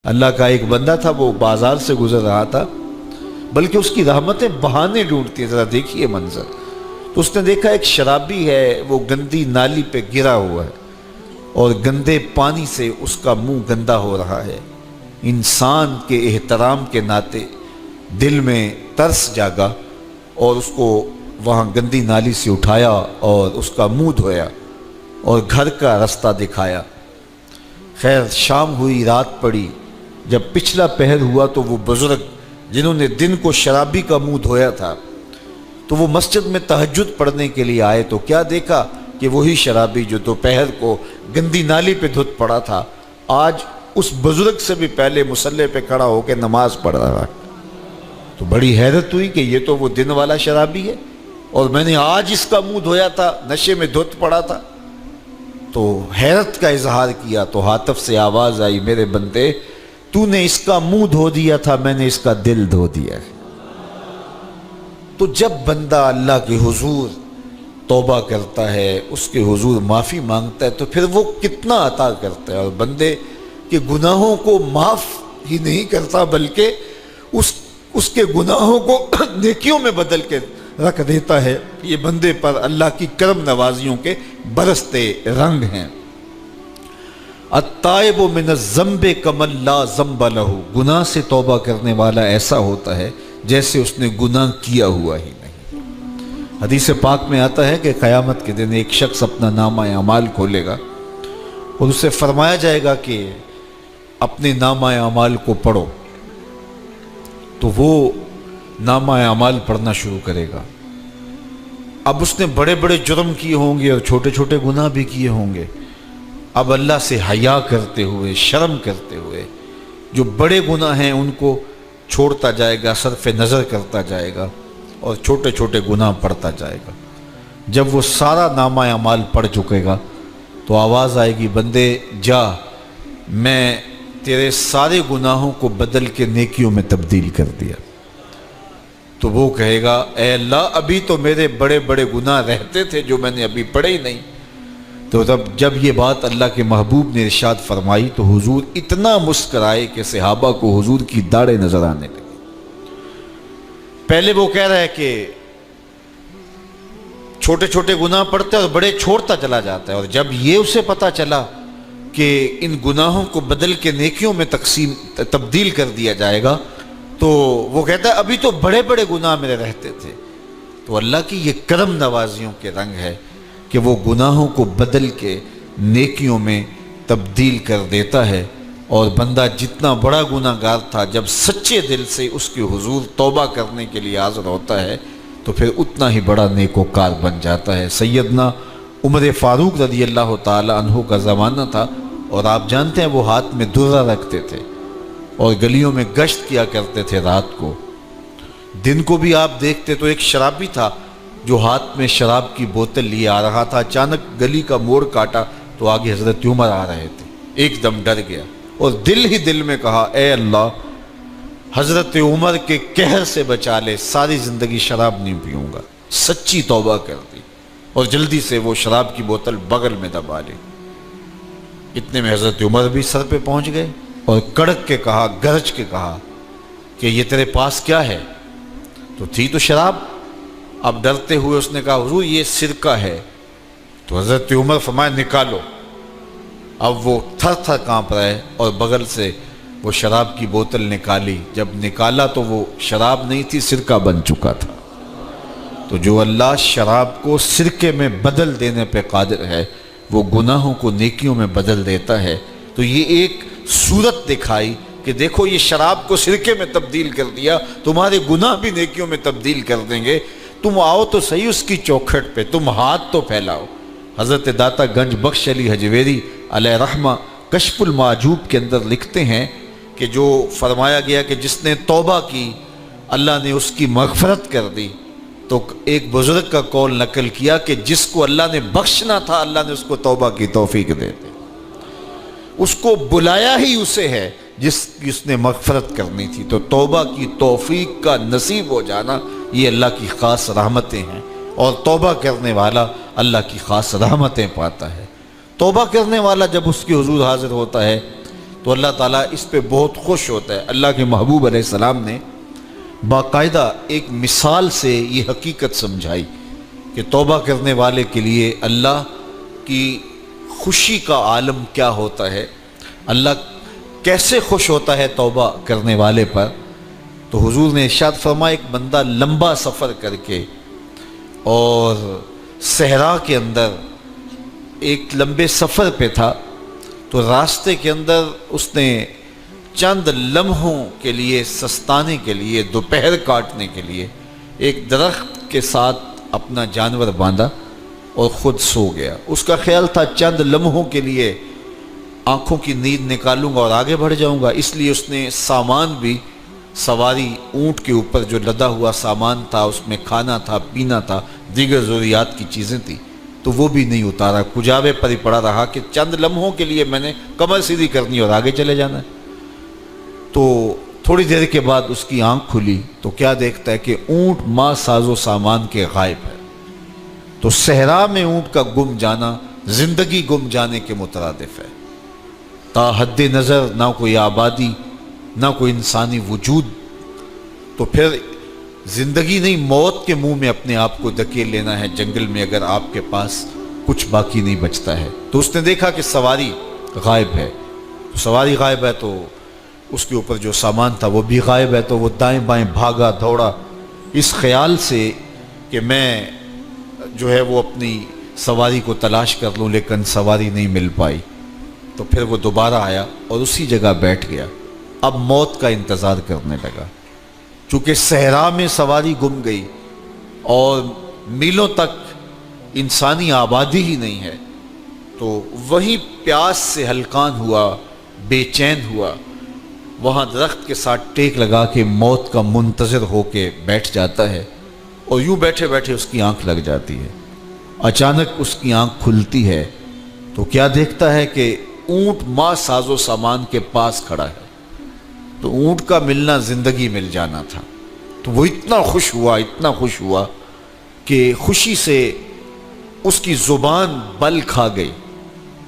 اللہ کا ایک بندہ تھا، وہ بازار سے گزر رہا تھا، بلکہ اس کی رحمتیں بہانے ڈھونڈتی ہیں، ذرا دیکھیے منظر۔ تو اس نے دیکھا ایک شرابی ہے، وہ گندی نالی پہ گرا ہوا ہے اور گندے پانی سے اس کا منہ گندا ہو رہا ہے۔ انسان کے احترام کے ناطے دل میں ترس جاگا اور اس کو وہاں گندی نالی سے اٹھایا اور اس کا منہ دھویا اور گھر کا رستہ دکھایا۔ خیر شام ہوئی، رات پڑی، جب پچھلا پہر ہوا تو وہ بزرگ جنہوں نے دن کو شرابی کا منہ دھویا تھا تو وہ مسجد میں تہجد پڑھنے کے لیے آئے تو کیا دیکھا کہ وہی شرابی جو دوپہر کو گندی نالی پہ دھت پڑا تھا آج اس بزرگ سے بھی پہلے مصلی پہ کھڑا ہو کے نماز پڑھ رہا ہے۔ تو بڑی حیرت ہوئی کہ یہ تو وہ دن والا شرابی ہے اور میں نے آج اس کا منہ دھویا تھا، نشے میں دھت پڑا تھا۔ تو حیرت کا اظہار کیا تو ہاتف سے آواز آئی، میرے بندے تو نے اس کا منہ دھو دیا تھا، میں نے اس کا دل دھو دیا ہے۔ تو جب بندہ اللہ کے حضور توبہ کرتا ہے، اس کے حضور معافی مانگتا ہے تو پھر وہ کتنا عطا کرتا ہے، اور بندے کے گناہوں کو معاف ہی نہیں کرتا بلکہ اس کے گناہوں کو نیکیوں میں بدل کے رکھ دیتا ہے۔ یہ بندے پر اللہ کی کرم نوازیوں کے برستے رنگ ہیں۔ التائب من الذنب کمن لا ذنب لہ، گناہ سے توبہ کرنے والا ایسا ہوتا ہے جیسے اس نے گناہ کیا ہوا ہی نہیں۔ حدیث پاک میں آتا ہے کہ قیامت کے دن ایک شخص اپنا نامہ اعمال کھولے گا اور اسے فرمایا جائے گا کہ اپنے نامہ اعمال کو پڑھو، تو وہ نامہ اعمال پڑھنا شروع کرے گا۔ اب اس نے بڑے بڑے جرم کیے ہوں گے اور چھوٹے چھوٹے گناہ بھی کیے ہوں گے۔ اب اللہ سے حیا کرتے ہوئے، شرم کرتے ہوئے جو بڑے گناہ ہیں ان کو چھوڑتا جائے گا، صرف نظر کرتا جائے گا اور چھوٹے چھوٹے گناہ پڑھتا جائے گا۔ جب وہ سارا نامہ اعمال پڑھ چکے گا تو آواز آئے گی، بندے جا، میں تیرے سارے گناہوں کو بدل کے نیکیوں میں تبدیل کر دیا۔ تو وہ کہے گا، اے اللہ ابھی تو میرے بڑے بڑے گناہ رہتے تھے جو میں نے ابھی پڑھے ہی نہیں۔ تو جب یہ بات اللہ کے محبوب نے ارشاد فرمائی تو حضور اتنا مسکرائے کہ صحابہ کو حضور کی داڑھیں نظر آنے لگی۔ پہلے وہ کہہ رہا ہے کہ چھوٹے چھوٹے گناہ پڑھتا ہے اور بڑے چھوڑتا چلا جاتا ہے، اور جب یہ اسے پتا چلا کہ ان گناہوں کو بدل کے نیکیوں میں تبدیل کر دیا جائے گا تو وہ کہتا ہے ابھی تو بڑے بڑے گناہ میرے رہتے تھے۔ تو اللہ کی یہ کرم نوازیوں کے رنگ ہے کہ وہ گناہوں کو بدل کے نیکیوں میں تبدیل کر دیتا ہے، اور بندہ جتنا بڑا گناہ گار تھا جب سچے دل سے اس کے حضور توبہ کرنے کے لیے حاضر ہوتا ہے تو پھر اتنا ہی بڑا نیکوکار بن جاتا ہے۔ سیدنا عمر فاروق رضی اللہ تعالی عنہ کا زمانہ تھا اور آپ جانتے ہیں وہ ہاتھ میں درہ رکھتے تھے اور گلیوں میں گشت کیا کرتے تھے رات کو۔ دن کو بھی آپ دیکھتے تو ایک شرابی تھا جو ہاتھ میں شراب کی بوتل لیے آ رہا تھا، اچانک گلی کا موڑ کاٹا تو آگے حضرت عمر آ رہے تھے، ایک دم ڈر گیا اور دل ہی دل میں کہا، اے اللہ حضرت عمر کے قہر سے بچا لے، ساری زندگی شراب نہیں پیوں گا۔ سچی توبہ کر دی اور جلدی سے وہ شراب کی بوتل بغل میں دبا لی۔ اتنے میں حضرت عمر بھی سر پہ پہنچ گئے اور کڑک کے کہا، گرج کے کہا کہ یہ تیرے پاس کیا ہے؟ تو تھی تو شراب۔ اب ڈرتے ہوئے اس نے کہا، حضور یہ سرکہ ہے۔ تو حضرت عمر فرمایا، نکالو۔ اب وہ تھر تھر کانپ رہے اور بغل سے وہ شراب کی بوتل نکالی۔ جب نکالا تو وہ شراب نہیں تھی، سرکہ بن چکا تھا۔ تو جو اللہ شراب کو سرکے میں بدل دینے پہ قادر ہے وہ گناہوں کو نیکیوں میں بدل دیتا ہے۔ تو یہ ایک صورت دکھائی کہ دیکھو یہ شراب کو سرکے میں تبدیل کر دیا، تمہارے گناہ بھی نیکیوں میں تبدیل کر دیں گے۔ تم آؤ تو صحیح اس کی چوکھٹ پہ، تم ہاتھ تو پھیلاؤ۔ حضرت داتا گنج بخش علی حجویری علیہ رحمہ کشف المعجوب کے اندر لکھتے ہیں کہ جو فرمایا گیا کہ جس نے توبہ کی اللہ نے اس کی مغفرت کر دی، تو ایک بزرگ کا قول نقل کیا کہ جس کو اللہ نے بخشنا تھا اللہ نے اس کو توبہ کی توفیق دے دی۔ اس کو بلایا ہی اسے ہے جس نے مغفرت کرنی تھی۔ تو توبہ کی توفیق کا نصیب ہو جانا یہ اللہ کی خاص رحمتیں ہیں، اور توبہ کرنے والا اللہ کی خاص رحمتیں پاتا ہے۔ توبہ کرنے والا جب اس کے حضور حاضر ہوتا ہے تو اللہ تعالیٰ اس پہ بہت خوش ہوتا ہے۔ اللہ کے محبوب علیہ السلام نے باقاعدہ ایک مثال سے یہ حقیقت سمجھائی کہ توبہ کرنے والے کے لیے اللہ کی خوشی کا عالم کیا ہوتا ہے، اللہ کیسے خوش ہوتا ہے توبہ کرنے والے پر۔ تو حضور نے ارشاد فرمایا ایک بندہ لمبا سفر کر کے اور صحرا کے اندر ایک لمبے سفر پہ تھا، تو راستے کے اندر اس نے چند لمحوں کے لیے سستانے کے لیے، دوپہر کاٹنے کے لیے ایک درخت کے ساتھ اپنا جانور باندھا اور خود سو گیا۔ اس کا خیال تھا چند لمحوں کے لیے آنکھوں کی نیند نکالوں گا اور آگے بڑھ جاؤں گا، اس لیے اس نے سامان بھی سواری اونٹ کے اوپر جو لدا ہوا سامان تھا، اس میں کھانا تھا، پینا تھا، دیگر ضروریات کی چیزیں تھیں، تو وہ بھی نہیں اتارا، کجاوے پر ہی پڑا رہا کہ چند لمحوں کے لیے میں نے کمر سیدھی کرنی اور آگے چلے جانا ہے۔ تو تھوڑی دیر کے بعد اس کی آنکھ کھلی تو کیا دیکھتا ہے کہ اونٹ ماں ساز و سامان کے غائب ہے۔ تو صحرا میں اونٹ کا گم جانا زندگی گم جانے کے مترادف ہے۔ تا حد نظر نہ کوئی آبادی، نہ کوئی انسانی وجود، تو پھر زندگی نہیں موت کے منہ میں اپنے آپ کو دھکیل لینا ہے جنگل میں، اگر آپ کے پاس کچھ باقی نہیں بچتا ہے۔ تو اس نے دیکھا کہ سواری غائب ہے، سواری غائب ہے تو اس کے اوپر جو سامان تھا وہ بھی غائب ہے، تو وہ دائیں بائیں بھاگا دوڑا اس خیال سے کہ میں جو ہے وہ اپنی سواری کو تلاش کر لوں، لیکن سواری نہیں مل پائی۔ تو پھر وہ دوبارہ آیا اور اسی جگہ بیٹھ گیا، اب موت کا انتظار کرنے لگا۔ چونکہ صحرا میں سواری گم گئی اور میلوں تک انسانی آبادی ہی نہیں ہے، تو وہیں پیاس سے ہلکان ہوا، بے چین ہوا، وہاں درخت کے ساتھ ٹیک لگا کے موت کا منتظر ہو کے بیٹھ جاتا ہے، اور یوں بیٹھے بیٹھے اس کی آنکھ لگ جاتی ہے۔ اچانک اس کی آنکھ کھلتی ہے تو کیا دیکھتا ہے کہ اونٹ ماں ساز و سامان کے پاس کھڑا ہے۔ تو اونٹ کا ملنا زندگی مل جانا تھا، تو وہ اتنا خوش ہوا کہ خوشی سے اس کی زبان بل کھا گئی۔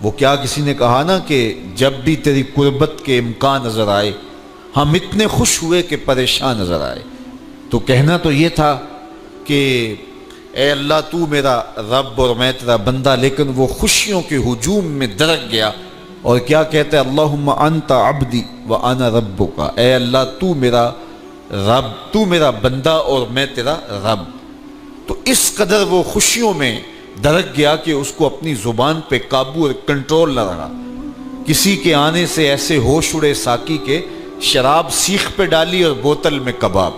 وہ کیا کسی نے کہا نا کہ جب بھی تیری قربت کے امکان نظر آئے ہم اتنے خوش ہوئے کہ پریشان نظر آئے۔ تو کہنا تو یہ تھا کہ اے اللہ تو میرا رب اور میں تیرا بندہ، لیکن وہ خوشیوں کے ہجوم میں درک گیا اور کیا کہتا ہے، اللہم انت عبدی وانا ربک، اے اللہ تو میرا رب، تو میرا بندہ اور میں تیرا رب۔ تو اس قدر وہ خوشیوں میں درک گیا کہ اس کو اپنی زبان پہ قابو اور کنٹرول نہ رہا۔ کسی کے آنے سے ایسے ہوش اڑے ساقی کے، شراب سیخ پہ ڈالی اور بوتل میں کباب۔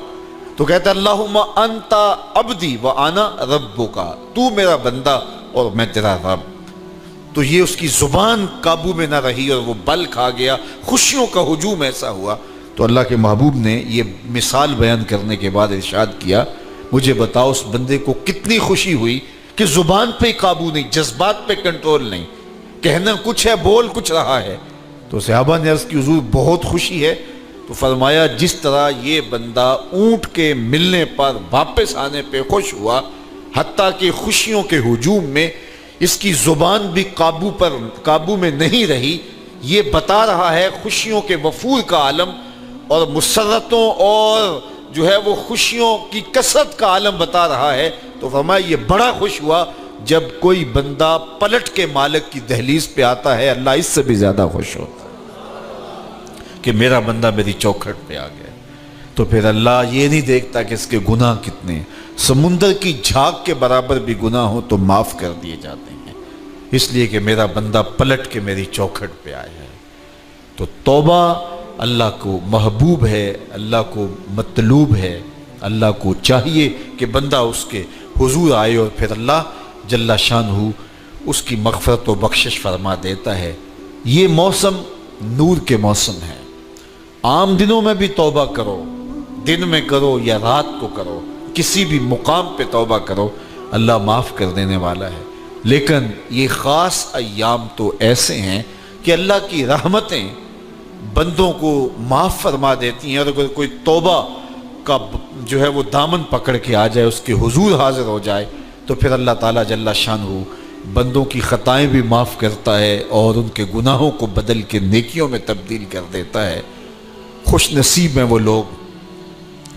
تو کہتا ہے اللہم انت عبدی وانا ربک، تو میرا بندہ اور میں تیرا رب۔ تو یہ اس کی زبان قابو میں نہ رہی اور وہ بل کھا گیا، خوشیوں کا ہجوم ایسا ہوا۔ تو اللہ کے محبوب نے یہ مثال بیان کرنے کے بعد ارشاد کیا، مجھے بتاؤ اس بندے کو کتنی خوشی ہوئی کہ زبان پہ قابو نہیں، جذبات پہ کنٹرول نہیں، کہنا کچھ ہے بول کچھ رہا ہے۔ تو صحابہ نے عرض کی حضور بہت خوشی ہے۔ تو فرمایا جس طرح یہ بندہ اونٹ کے ملنے پر واپس آنے پہ خوش ہوا، حتیٰ کہ خوشیوں کے ہجوم میں اس کی زبان بھی قابو میں نہیں رہی، یہ بتا رہا ہے خوشیوں کے وفور کا عالم اور مسرتوں اور جو ہے وہ خوشیوں کی کثرت کا عالم بتا رہا ہے۔ تو فرمایا یہ بڑا خوش ہوا جب کوئی بندہ پلٹ کے مالک کی دہلیز پہ آتا ہے، اللہ اس سے بھی زیادہ خوش ہوتا ہے کہ میرا بندہ میری چوکھٹ پہ آ گیا۔ تو پھر اللہ یہ نہیں دیکھتا کہ اس کے گناہ کتنے ہیں، سمندر کی جھاگ کے برابر بھی گناہ ہو تو معاف کر دیے جاتے ہیں، اس لیے کہ میرا بندہ پلٹ کے میری چوکھٹ پہ آیا ہے۔ تو توبہ اللہ کو محبوب ہے، اللہ کو مطلوب ہے، اللہ کو چاہیے کہ بندہ اس کے حضور آئے اور پھر اللہ جل شانہ اس کی مغفرت و بخشش فرما دیتا ہے۔ یہ موسم نور کے موسم ہے، عام دنوں میں بھی توبہ کرو، دن میں کرو یا رات کو کرو، کسی بھی مقام پہ توبہ کرو، اللہ معاف کر دینے والا ہے۔ لیکن یہ خاص ایام تو ایسے ہیں کہ اللہ کی رحمتیں بندوں کو معاف فرما دیتی ہیں، اور اگر کوئی توبہ کا جو ہے وہ دامن پکڑ کے آ جائے، اس کے حضور حاضر ہو جائے، تو پھر اللہ تعالیٰ جل شانہ بندوں کی خطائیں بھی معاف کرتا ہے اور ان کے گناہوں کو بدل کے نیکیوں میں تبدیل کر دیتا ہے۔ خوش نصیب ہیں وہ لوگ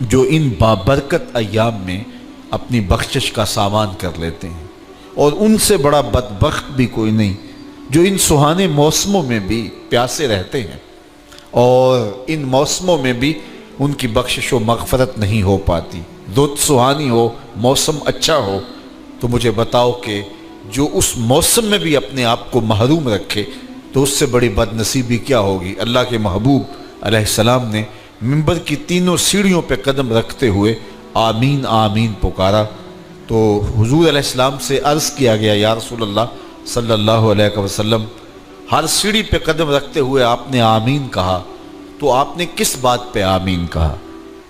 جو ان بابرکت ایام میں اپنی بخشش کا سامان کر لیتے ہیں، اور ان سے بڑا بدبخت بھی کوئی نہیں جو ان سہانے موسموں میں بھی پیاسے رہتے ہیں اور ان موسموں میں بھی ان کی بخشش و مغفرت نہیں ہو پاتی۔ رت سہانی ہو، موسم اچھا ہو، تو مجھے بتاؤ کہ جو اس موسم میں بھی اپنے آپ کو محروم رکھے تو اس سے بڑی بد نصیبی کیا ہوگی۔ اللہ کے محبوب علیہ السلام نے منبر کی تینوں سیڑھیوں پہ قدم رکھتے ہوئے آمین آمین پکارا، تو حضور علیہ السلام سے عرض کیا گیا یا رسول اللہ صلی اللہ علیہ وسلم، ہر سیڑھی پہ قدم رکھتے ہوئے آپ نے آمین کہا، تو آپ نے کس بات پہ آمین کہا؟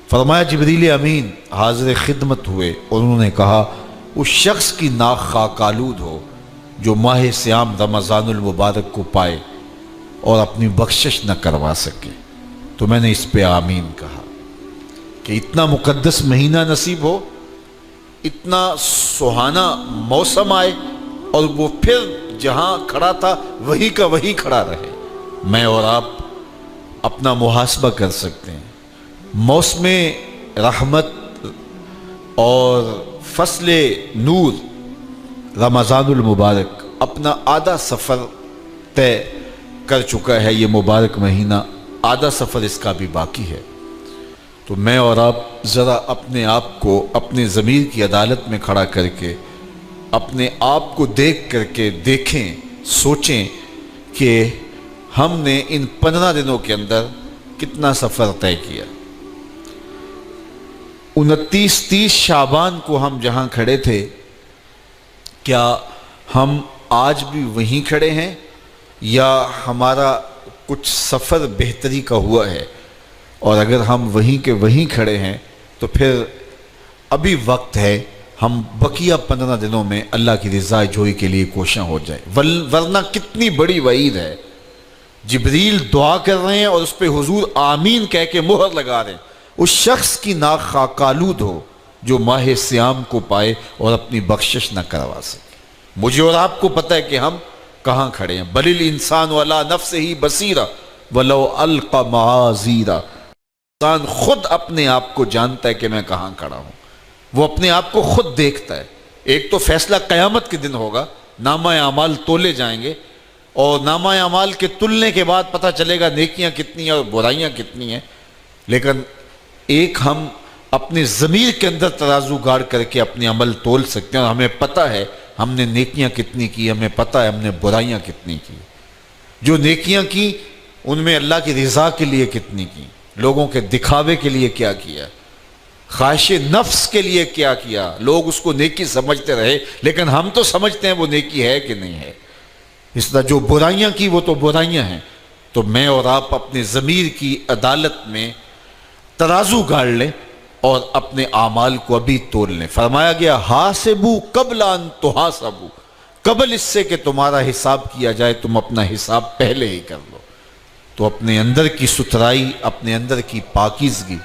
فرمایا جبریل امین حاضر خدمت ہوئے اور انہوں نے کہا اس شخص کی ناک خاک آلود ہو جو ماہ صیام رمضان المبارک کو پائے اور اپنی بخشش نہ کروا سکے۔ تو میں نے اس پہ آمین کہا کہ اتنا مقدس مہینہ نصیب ہو، اتنا سہانا موسم آئے اور وہ پھر جہاں کھڑا تھا وہی کا وہی کھڑا رہے۔ میں اور آپ اپنا محاسبہ کر سکتے ہیں۔ موسم رحمت اور فصل نور رمضان المبارک اپنا آدھا سفر طے کر چکا ہے، یہ مبارک مہینہ آدھا سفر اس کا بھی باقی ہے۔ تو میں اور آپ ذرا اپنے آپ کو اپنے ضمیر کی عدالت میں کھڑا کر کے اپنے آپ کو دیکھ کر کے دیکھیں، سوچیں کہ ہم نے ان 15 دنوں کے اندر کتنا سفر طے کیا۔ 29-30 شعبان کو ہم جہاں کھڑے تھے، کیا ہم آج بھی وہیں کھڑے ہیں یا ہمارا کچھ سفر بہتری کا ہوا ہے؟ اور اگر ہم وہیں کے وہیں کھڑے ہیں تو پھر ابھی وقت ہے ہم بقیہ 15 دنوں میں اللہ کی رضا جوئی کے لیے کوشاں ہو جائیں، ورنہ کتنی بڑی وعید ہے۔ جبریل دعا کر رہے ہیں اور اس پہ حضور آمین کہہ کے مہر لگا رہے ہیں، اس شخص کی ناک خاک آلود ہو جو ماہ صیام کو پائے اور اپنی بخشش نہ کروا سکے۔ مجھے اور آپ کو پتہ ہے کہ ہم کہاں کھڑے ہیں۔ بل الانسان علی نفسہ بصیرہ ولو القی معاذیرہ، انسان خود اپنے آپ کو جانتا ہے کہ میں کہاں کھڑا ہوں، وہ اپنے آپ کو خود دیکھتا ہے۔ ایک تو فیصلہ قیامت کے دن ہوگا، نامہ اعمال تولے جائیں گے اور نامہ اعمال کے تلنے کے بعد پتہ چلے گا نیکیاں کتنی ہیں اور برائیاں کتنی ہیں۔ لیکن ایک ہم اپنے ضمیر کے اندر ترازو گاڑ کر کے اپنے عمل تول سکتے ہیں اور ہمیں پتہ ہے ہم نے نیکیاں کتنی کی، ہمیں پتہ ہے ہم نے برائیاں کتنی کی۔ جو نیکیاں کی ان میں اللہ کی رضا کے لیے کتنی کی، لوگوں کے دکھاوے کے لیے کیا کیا، خواہش نفس کے لیے کیا کیا۔ لوگ اس کو نیکی سمجھتے رہے لیکن ہم تو سمجھتے ہیں وہ نیکی ہے کہ نہیں ہے۔ اس طرح جو برائیاں کی وہ تو برائیاں ہیں۔ تو میں اور آپ اپنے ضمیر کی عدالت میں ترازو گاڑ لیں اور اپنے اعمال کو ابھی تول لیں۔ فرمایا گیا حاسبو قبل ان تحاسبو، قبل اس سے کہ تمہارا حساب کیا جائے تم اپنا حساب پہلے ہی کر لو۔ تو اپنے اندر کی ستھرائی، اپنے اندر کی پاکیزگی